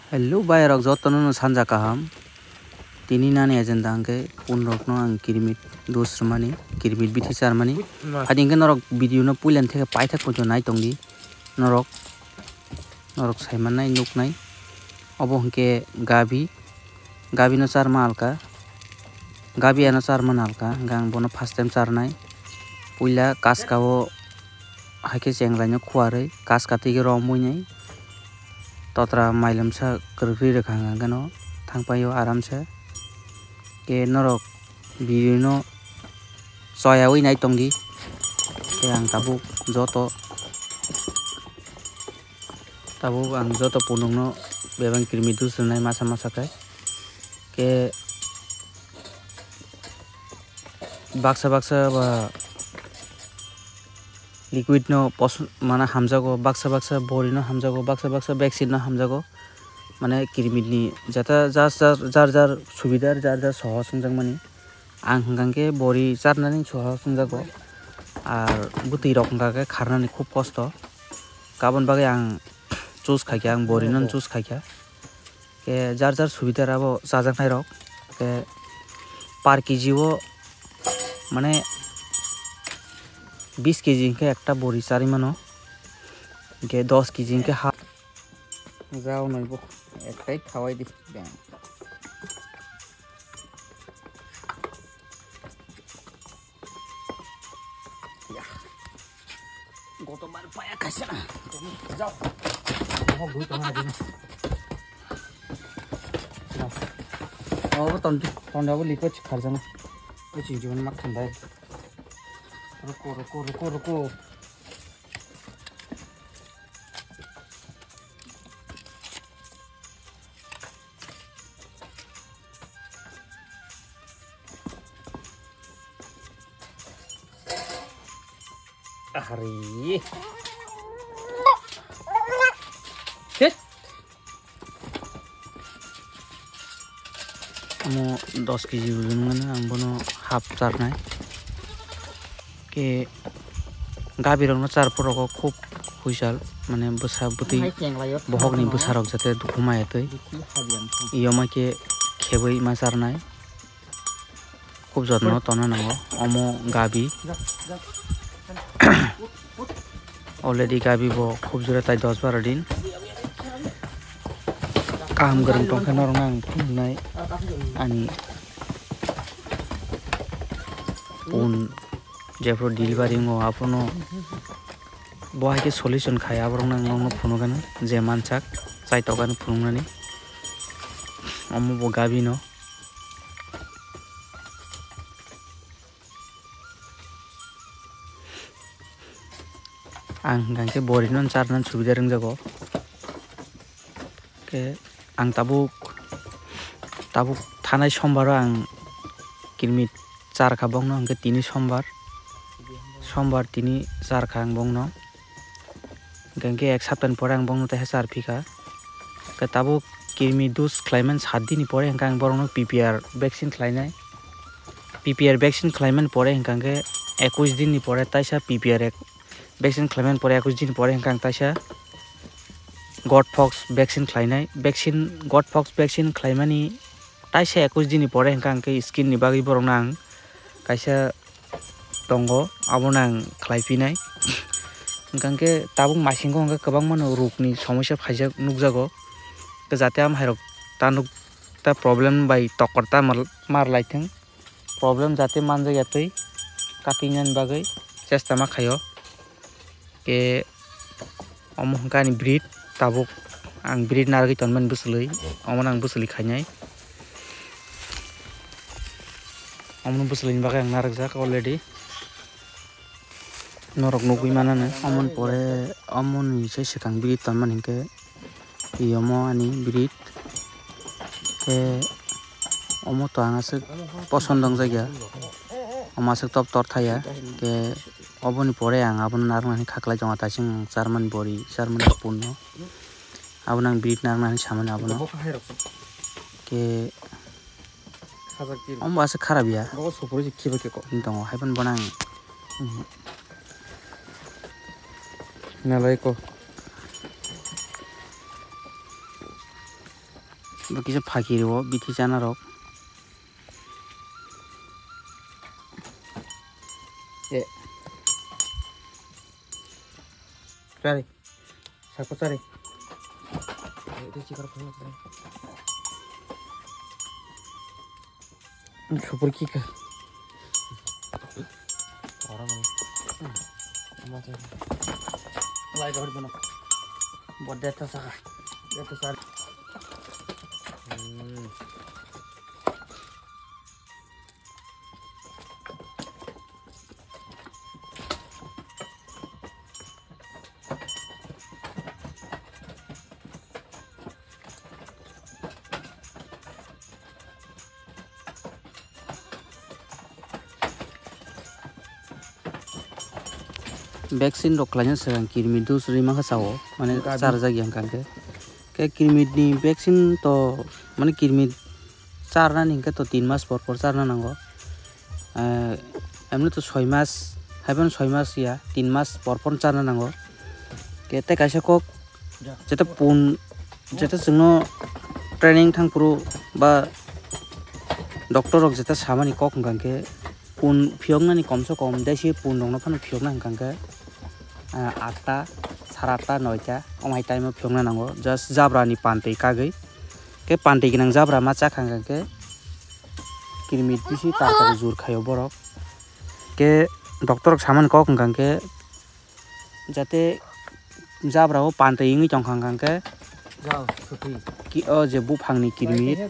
Hello bayarok jotono no sanja kaham tini nani agenda angke punrok no ang kirmit dosrmani kirmit bithi charmani adi ingke norok video no puilan theke paithak pojo nai tongdi norok saimanai nuknai obo hingke gabi no charma alka gabi ano charman alka gang bono first time charnai puila kaska o haike chenglai no khuarei kaska tege romoi totra mailamsa krikri rekhang gano thangpayo aramse ke norok video no soyawi nai tongdi ke ang tabuk ang joto punung no bebang kirmi dusnai masa kai ke baksa ba liquid no mana hamjago baksa bori no hamjago baksa vaccine no hamjago mane kirmit ni jata jar subidar jar soho sungjang mani ang hangke bori charnani soho sungjago ar butui rok hangke kharnani khub kosto kabon bagai ang choose khaikya ang bori non choose khaikya ke jar subidar abo chajaknai rok ke per kg o mane 20 KG के একটা বড়ি চারি মানো কে 10 KG के half যাও নইব একটাই খাওয়াই দি ব্যাং গতবার পায়া খাইছে না তুমি যাও সব ভুই তোমার দিন ও তন্ডাবো লিকো খারজানা ওই চিজুন মা খান্দাই रुको hari mo 10 কেজি ওজন মানে আমবনো হাফ চারনাই के गाबी रंग no char poroko khub huisal mane bwsa buti bohogni bwsarok jate dukhumai tei iyoma ke khebui ma charnai khub jotno tono nango omo gabi already gabi bo khub jora tai 10-12 din kaham goreng tongkha norong ang phungnai ani un जेफ्रो delivery ngo apono bohai ke solution khai abrong nang no phunugana je manchak chai togan phungnani omo bo gabi no ang gangke bori non charnan subida rengjago ke ang tabuk thanai sombaro ang kirmit char khabong no angke tini सोमवार तिनी चार खांग बंगनो गंगे एक सप्ताह परे आं बंगनो ते चार फिका कताबो किरमि दुस क्लाइमेट 7 दिन परे हंकां बरनो पीपीआर वैक्सीन क्लाइमेट परे हंकांगे 21 दिन नि परे ताइसा पीपीआर वैक्सीन क्लाइमेट परे 21 दिन परे हंकां ताइसा गॉडफॉक्स वैक्सीन क्लाइमानि ताइसा 21 दिन नि परे हंकां के स्किन नि बागै बरनो आं काइसा tongo abonang khlaipinai gangke tabuk masingko hangke kwbang mano rokni somosya phaijak nukjago jate am hairok ta problem bai tokorta mar laitheng problem jate manjaya tei katingan bagai chesta ma khayo ke omo hangkani breed tabuk ang breed nargi tonman busului omonang busuli khainai omon busulin bagai ang narakjak already norok nugui manana amon pore amon ni se sekang breed tanman hingke iyomo ani breed ke omo to angasuk posondong jaga omasuk top tor thaya ke oboni pore ang abon narmani khaklai jonga tasing German bori German punno abonang breed narmani samane abono ke omo ase kharab ya tongo haiban bonang nalai ko Bukisa Fakiro, Biti Janarok. Yeah. Sorry. Sakut sorry. Itu cikar punya. Khupur ki ka. Orang mana? Macam. Lai kau di mana? Buat data sah. Data sah. Vaksin roklanya serang kirmid tu suri maka sawo, mana charja yang kangke. Kayak kirmid ni vaksin to, mana kirmid charna nih ke to 3 mas por charna nanggo. Emne to 6 mas, happen 6 mas ya, 3 mas por charna nanggo. Kayak kaisa kok, jeta pun, jeta sengno training thang puru ba doktor rok jeta sama nih kok kangke. Pun piong na ni komso kom desi pun dong na pan piong na kangke. 8টা, 8:30, 9টা, omai time piong na nango, just zabra ni pantei kagei, ke pantei kinang zabra maca kangka ke, kirmid bisi tarkari zur khayo borok, ke doktor saman kok kangka ke, jate zabra o pantei ingi chong kangka ke, ki o je bufang ni kirmid,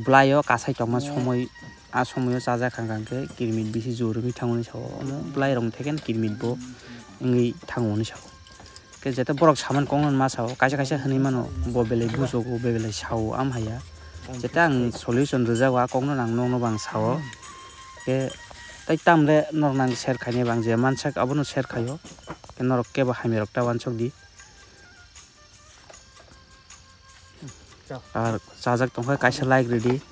blayo kasai chong ma somoy, somoyo saja kangka ke, kirmid bisi zur mi thangoni sawo, blay rong theken kirmid bo. Ini tanggung ni sawo, ke jatuh borok saman kongon mas sawo, kaisa hani mano, bobele buso ko bobele sawo am haya, jatuh ang solution reja wa kongon ang nong bang sawo, ke tai tamre nor nang share kanya bang zaman sak abono share kayo, ke norok ke bah hamirok tawan sok di, ar sajak tongkai kaisa like ready,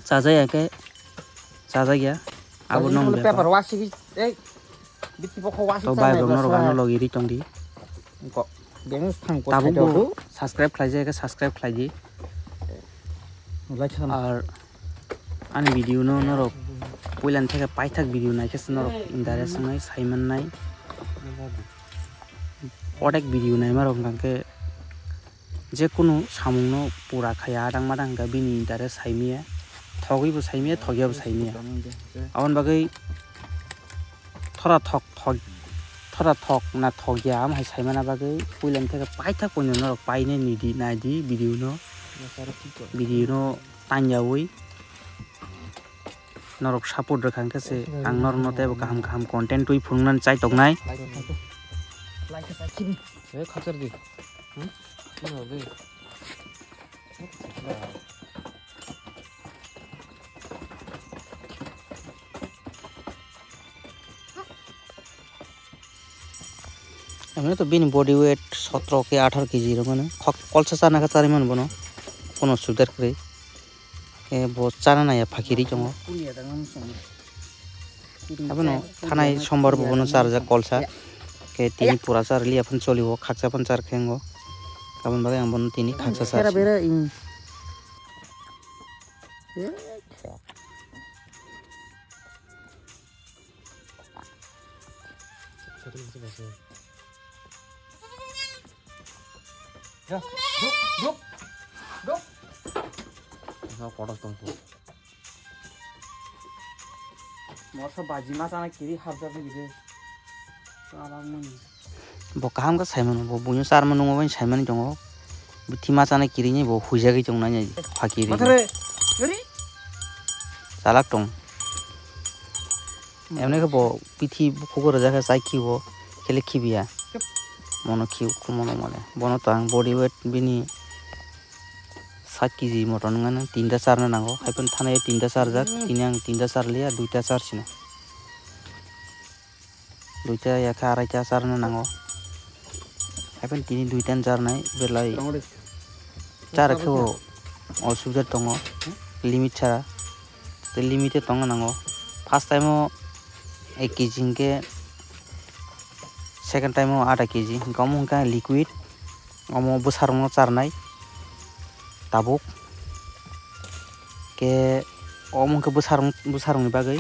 sajak ya ke, sajak ya, abono nong paper washing तो bye ब्रह्म रोगानो लगी रिचों दी ताबुको subscribe खालाय जायगा subscribe खालाय और आनी video no नरो पयलान थेके पाइथाक वीडियो नायखेस नरो इंटरेस्ट नाय साइमन नाय अनेक वीडियो नाय मारो कांके जे कुनु सामुंनो पूरा खाया आदां मादां गा बिनि इंटरेस्ट साइमिया थगैबो साइमिया थगियाबो साइमिया आवन बागै थोड़ा थक ना थगिया हम हाय साइमाना बागै पयलान थेके पाइथाक पयनो नरो पाइने निदि नायदि वीडियो नो तान्यावै नरक सपोर्ट रखांकेसे आं नरनो तेबो गाहाम कंटेंट तुइ फुंगनान चाइ तगनाय ए खाचर दि हमने तो बिन बॉडी वेट 17 के 18 केजी रो माने कलसा चाना का चारि मन बनो कोनो सुदार करे ए बो चाना ना या फाकिरि जंग आपनो थानाय सोमबार बनो चारजा कलसा के तिनि पूरा चारलि अपन चलिबो खाकसा पन चार खेंगो गाबन बागे आं बनो तिनि खाकसा चार Duk. Nah, kodos tongku. Masa baji mas anak kiri habjar ni gitu. Bokaham ka Simon bo bunyo sar manung ban Simon jongo. Bithi mas anak kirinya bo huja gi jong nanya fakiri. Matare. Yori. Salak tong. Emne ka bo bithi khogor jaga sai ki bo kele khibia. Mono kiu kumono male bono tang body weight bini 7 kg moton ngana 3টা চার না নাগো হাইপন থানায় 3টা চার যাক তিনি আং 3টা চার লিয়া 2টা চার ছিল 2টা একা আড়াইটা চার না নাগো হাইপন তিনি 2টা চার নাই বেলাই চার খেও অসুবিধা দङ লিমিট ছাড়া তে লিমিটে দङ নাগো ফার্স্ট টাইমও 1 kg के सेकेंड टाइम 8 kg गम का liquid gum बसारनो चारनाय tabuk ke omong ke busarong ni bagai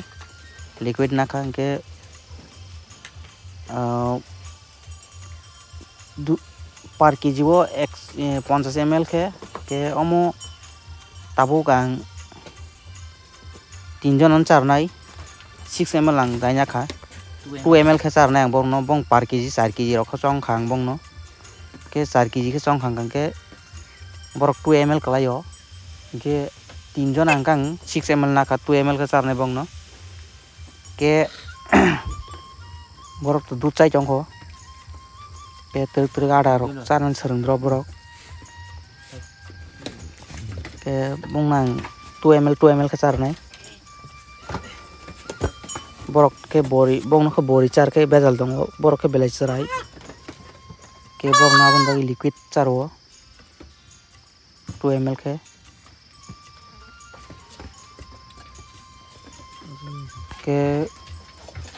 liquid naka ke per kg wo 50 ml ke omo tabuk ang 3 jon charnai 6 ml ang daina kha 2 ml ke charnai ang bong no bong per kg 4 kg rok chong khang bong no ke 4 kg ke chong khang ke borok 2 ml kalayo ke 3 jon ang kang 6 ml na kha 2 ml ke charnai bong no ke borok to dud chai chong kho ke ter ada rok charnan sereng drop borok ke bong nang 2 ml ke charnai borok ke bori bong no ke bori char ke bezal dong borok ke belai charai ke borok na bon bagi liquid charwo 2 ml ke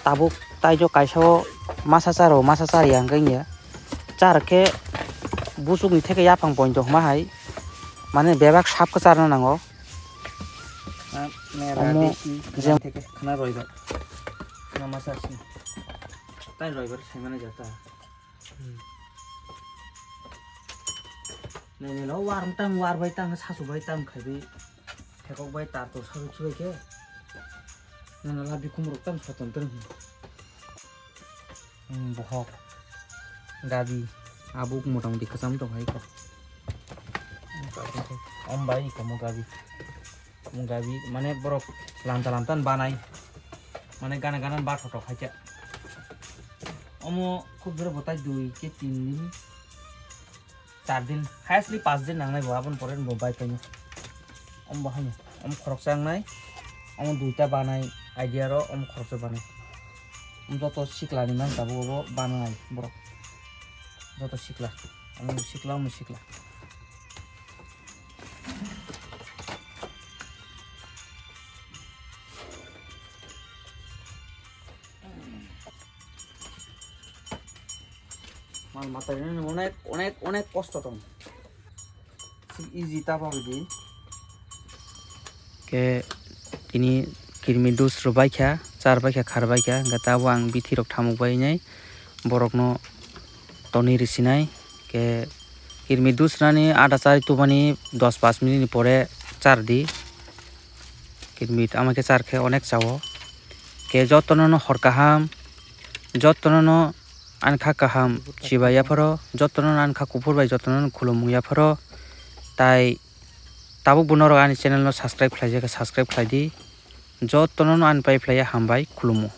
tabuk tai jo kaisao masa char yang kainya char ke busuk ni theke yapang point to ma hai mane bebak sap ke charna nango omo jam theke khana roiba na masa sin tai roiba saimane jata ne lo war bai tang sasu bai tang khaibi thekok bai tar to sasu chuai ke na la bi kumro tam swatantr bohok gabi abuk motang di kesam to hai ko om bai kamu gabi mane borok lantan banai mane ganan ba thotho khai cha omo khub jore botai 2 ke 3 din 4 din highly 5 din nangnai babon poren bo bai kaino om bahai om khorok sang nai om duita banai idea ro om khorok banai om joto sikla ni man tabu bo banai borok joto sikla om sikla mal mata ini onek kosto tong easy tapa bidi ke ini kirmi dus robai kha 4 bai kha kharbai kha gata wang bithi rok thamuk bai nai borok no toni risinai ke kirmi dus rani ada chari tu bani 10-5 minute ni pore char di kirmi amake char khe onek chawo ke jotono no horkaham jotono no ankha kaham chibaya pharo jotono ankha kupur bai jotono khulumya pharo tai tabuk bunoro ani channel no subscribe khlaijaka subscribe khlaidi jotono an pai phlaya hambai khulumu।